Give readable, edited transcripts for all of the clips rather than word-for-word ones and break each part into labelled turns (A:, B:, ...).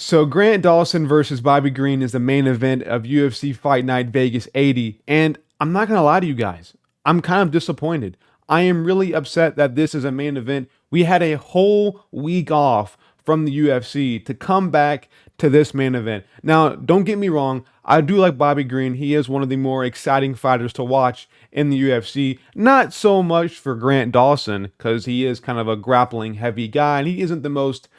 A: So Grant Dawson versus Bobby Green is the main event of UFC Fight Night Vegas 80, and I'm not gonna lie to you guys, I'm kind of disappointed. I am really upset that this is a main event. We had a whole week off from the UFC to come back to this main event. Now, don't get me wrong, I do like Bobby Green. He is one of the more exciting fighters to watch in the UFC. Not so much for Grant Dawson, because he is kind of a grappling heavy guy, and he isn't the most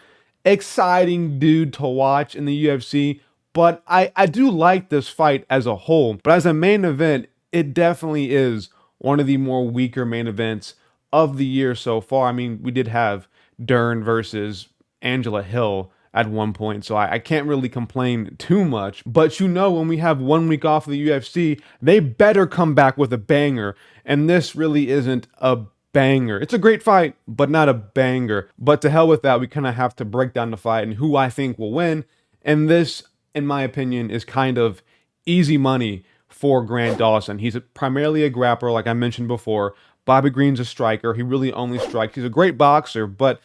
A: exciting dude to watch in the UFC. But I do like this fight as a whole. But as a main event, it definitely is one of the more weaker main events of the year so far. I mean, we did have Dern versus Angela Hill at one point, so I can't really complain too much. But when we have 1 week off of the UFC, they better come back with a banger. And this really isn't a banger. It's a great fight, but not a banger. But to hell with that, we kind of have to break down the fight and who I think will win. And this, in my opinion, is kind of easy money for Grant Dawson. He's primarily a grappler, like I mentioned before. Bobby Green's a striker. He really only strikes. He's a great boxer, but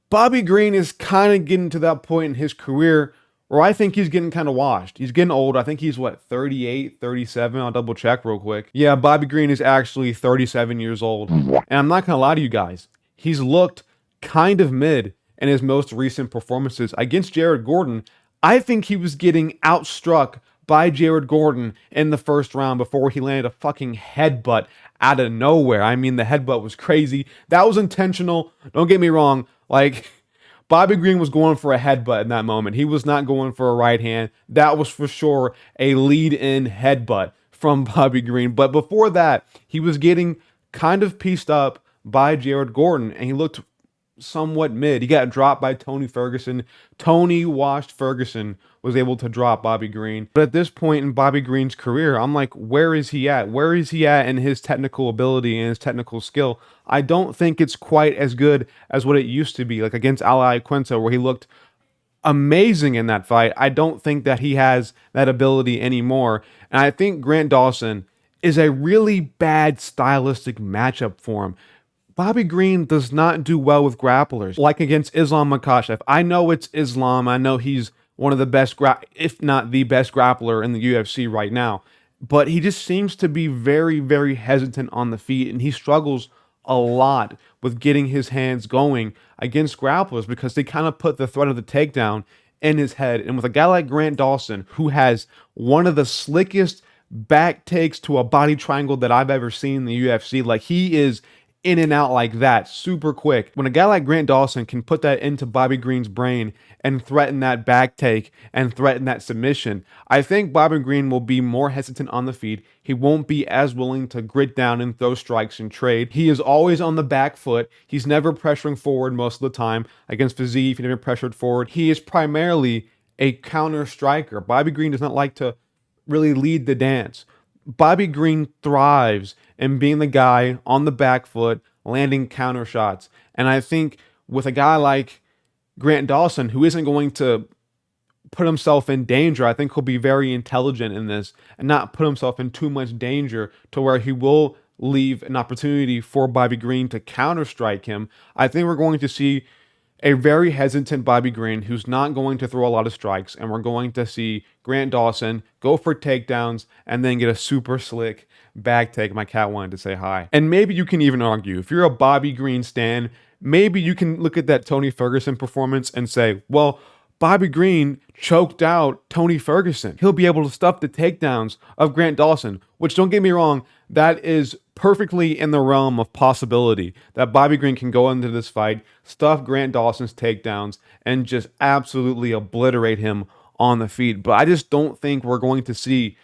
A: Bobby Green is kind of getting to that point in his career where I think he's getting kind of washed. He's getting old. I think he's, 38, 37? I'll double check real quick. Yeah, Bobby Green is actually 37 years old. And I'm not going to lie to you guys. He's looked kind of mid in his most recent performances. Against Jared Gordon, I think he was getting outstruck by Jared Gordon in the first round before he landed a fucking headbutt out of nowhere. I mean, the headbutt was crazy. That was intentional. Don't get me wrong. Bobby Green was going for a headbutt in that moment. He was not going for a right hand. That was for sure a lead-in headbutt from Bobby Green. But before that, he was getting kind of pieced up by Jared Gordon, and he looked somewhat mid. He got dropped by Tony Ferguson. Tony washed Ferguson, was able to drop Bobby Green. But at this point in Bobby Green's career, I'm like, where is he at? Where is he at in his technical ability and his technical skill? I don't think it's quite as good as what it used to be, like against Ali Quinto, where he looked amazing in that fight. I don't think that he has that ability anymore. And I think Grant Dawson is a really bad stylistic matchup for him. Bobby Green does not do well with grapplers, like against Islam Makhachev. I know it's Islam. I know he's one of the best, if not the best grappler in the UFC right now. But he just seems to be very, very hesitant on the feet, and he struggles a lot with getting his hands going against grapplers because they kind of put the threat of the takedown in his head. And with a guy like Grant Dawson, who has one of the slickest back takes to a body triangle that I've ever seen in the UFC, like he is in and out like that, super quick. When a guy like Grant Dawson can put that into Bobby Green's brain and threaten that back take and threaten that submission, I think Bobby Green will be more hesitant on the feet. He won't be as willing to grit down and throw strikes and trade. He is always on the back foot. He's never pressuring forward most of the time. Against Fiziev, he never pressured forward. He is primarily a counter striker. Bobby Green does not like to really lead the dance. Bobby Green thrives in being the guy on the back foot, landing counter shots. And I think with a guy like Grant Dawson, who isn't going to put himself in danger, I think he'll be very intelligent in this and not put himself in too much danger to where he will leave an opportunity for Bobby Green to counter strike him. I think we're going to see a very hesitant Bobby Green who's not going to throw a lot of strikes, and we're going to see Grant Dawson go for takedowns and then get a super slick back take. My cat wanted to say hi. And maybe you can even argue, if you're a Bobby Green stan, maybe you can look at that Tony Ferguson performance and say, well, Bobby Green choked out Tony Ferguson. He'll be able to stuff the takedowns of Grant Dawson, which, don't get me wrong, that is perfectly in the realm of possibility that Bobby Green can go into this fight, stuff Grant Dawson's takedowns, and just absolutely obliterate him on the feet. But I just don't think we're going to see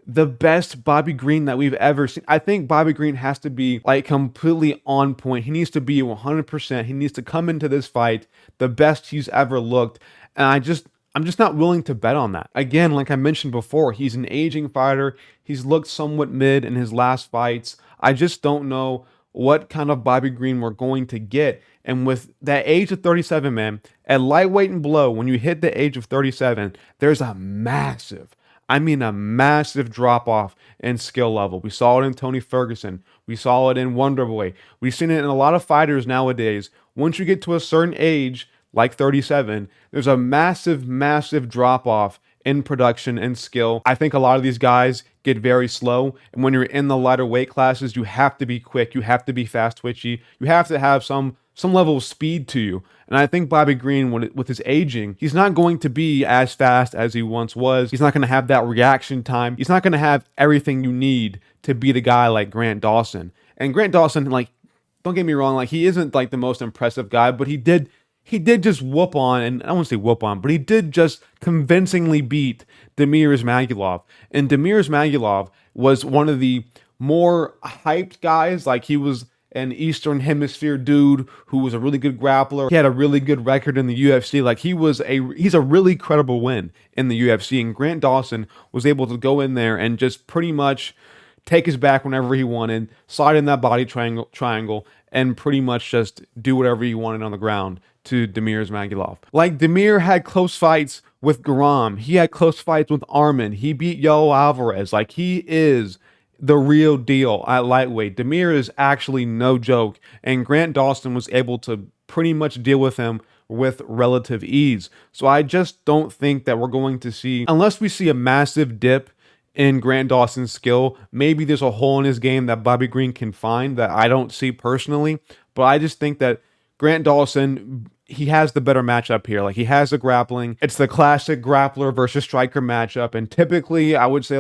A: the best Bobby Green that we've ever seen. I think Bobby Green has to be completely on point. He needs to be 100%. He needs to come into this fight the best he's ever looked. And I'm just not willing to bet on that. Again, like I mentioned before, he's an aging fighter. He's looked somewhat mid in his last fights. I just don't know what kind of Bobby Green we're going to get. And with that age of 37, man, at lightweight and below, when you hit the age of 37, there's a massive drop off in skill level. We saw it in Tony Ferguson. We saw it in Wonderboy. We've seen it in a lot of fighters nowadays. Once you get to a certain age, like 37, there's a massive, massive drop off in production and skill. I think a lot of these guys get very slow. And when you're in the lighter weight classes, you have to be quick. You have to be fast twitchy. You have to have some level of speed to you. And I think Bobby Green, with his aging, he's not going to be as fast as he once was. He's not going to have that reaction time. He's not going to have everything you need to beat a guy like Grant Dawson. And Grant Dawson, like, don't get me wrong, like, he isn't like the most impressive guy, but he did just whoop on, and I won't say whoop on, but he did just convincingly beat Damir Ismagulov. And Damir Ismagulov was one of the more hyped guys. Like, he was an Eastern Hemisphere dude who was a really good grappler. He had a really good record in the UFC. Like, he's a really credible win in the UFC. And Grant Dawson was able to go in there and just pretty much take his back whenever he wanted, slide in that body triangle, and pretty much just do whatever he wanted on the ground to Damir Ismagulov. Like, Damir had close fights with Garam. He had close fights with Armin. He beat Yoel Alvarez. Like, he is the real deal at lightweight. Damir is actually no joke, and Grant Dawson was able to pretty much deal with him with relative ease. So I just don't think that we're going to see, unless we see a massive dip in Grant Dawson's skill, maybe there's a hole in his game that Bobby Green can find that I don't see personally. But I just think that Grant Dawson, he has the better matchup here. Like, he has the grappling. It's the classic grappler versus striker matchup. And typically, I would say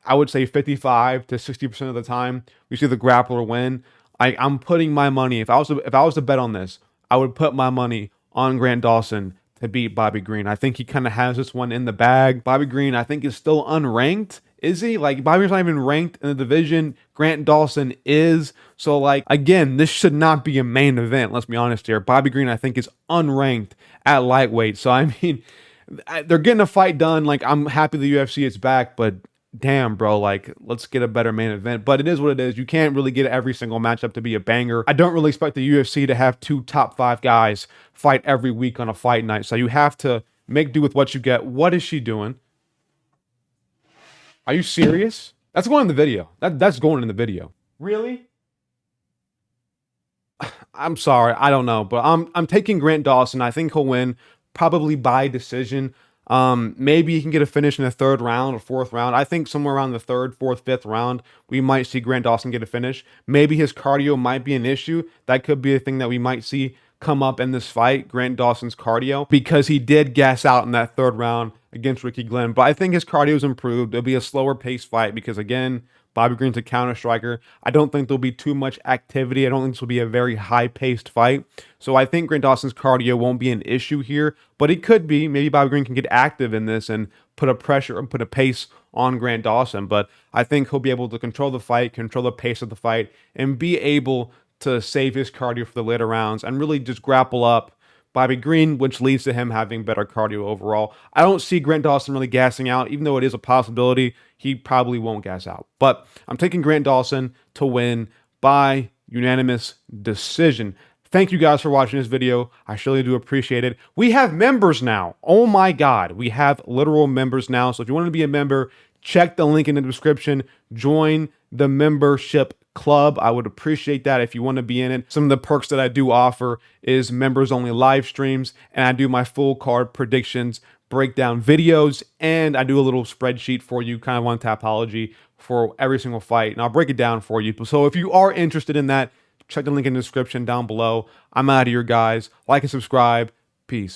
A: 55 to 60% of the time, we see the grappler win. I'm putting my money, if I was to bet on this, I would put my money on Grant Dawson to beat Bobby Green. I think he kind of has this one in the bag. Bobby Green, I think, is still unranked. Is he? Like, Bobby Green's not even ranked in the division. Grant Dawson is. So, like, again, this should not be a main event. Let's be honest here. Bobby Green, I think, is unranked at lightweight. So, I mean, they're getting a fight done. Like, I'm happy the UFC is back, but damn, bro, like, let's get a better main event. But it is what it is. You can't really get every single matchup to be a banger. I don't really expect the UFC to have 2 top 5 guys fight every week on a fight night. So you have to make do with what you get. What is she doing? Are you serious? That's going in the video. That's going in the video. Really? I'm sorry. I don't know. But I'm taking Grant Dawson. I think he'll win, probably by decision. Maybe he can get a finish in the 3rd round or 4th round. I think somewhere around the 3rd, 4th, 5th round, we might see Grant Dawson get a finish. Maybe his cardio might be an issue. That could be a thing that we might see come up in this fight, Grant Dawson's cardio, because he did gas out in that 3rd round against Ricky Glenn. But I think his cardio's improved. It'll be a slower paced fight because, again, Bobby Green's a counter striker. I don't think there'll be too much activity. I don't think this will be a very high-paced fight. So I think Grant Dawson's cardio won't be an issue here, but it could be. Maybe Bobby Green can get active in this and put a pressure and put a pace on Grant Dawson. But I think he'll be able to control the fight, control the pace of the fight, and be able to save his cardio for the later rounds and really just grapple up Bobby Green, which leads to him having better cardio overall. I don't see Grant Dawson really gassing out, even though it is a possibility. He probably won't gas out. But I'm taking Grant Dawson to win by unanimous decision. Thank you guys for watching this video. I surely do appreciate it. We have members now. Oh my God. We have literal members now. So if you want to be a member, check the link in the description. Join the membership club. I would appreciate that if you want to be in it. Some of the perks that I do offer is members only live streams, and I do my full card predictions, breakdown videos, and I do a little spreadsheet for you, kind of on Tapology, for every single fight, and I'll break it down for you. So if you are interested in that, check the link in the description down below. I'm out of here, guys. Like and subscribe. Peace.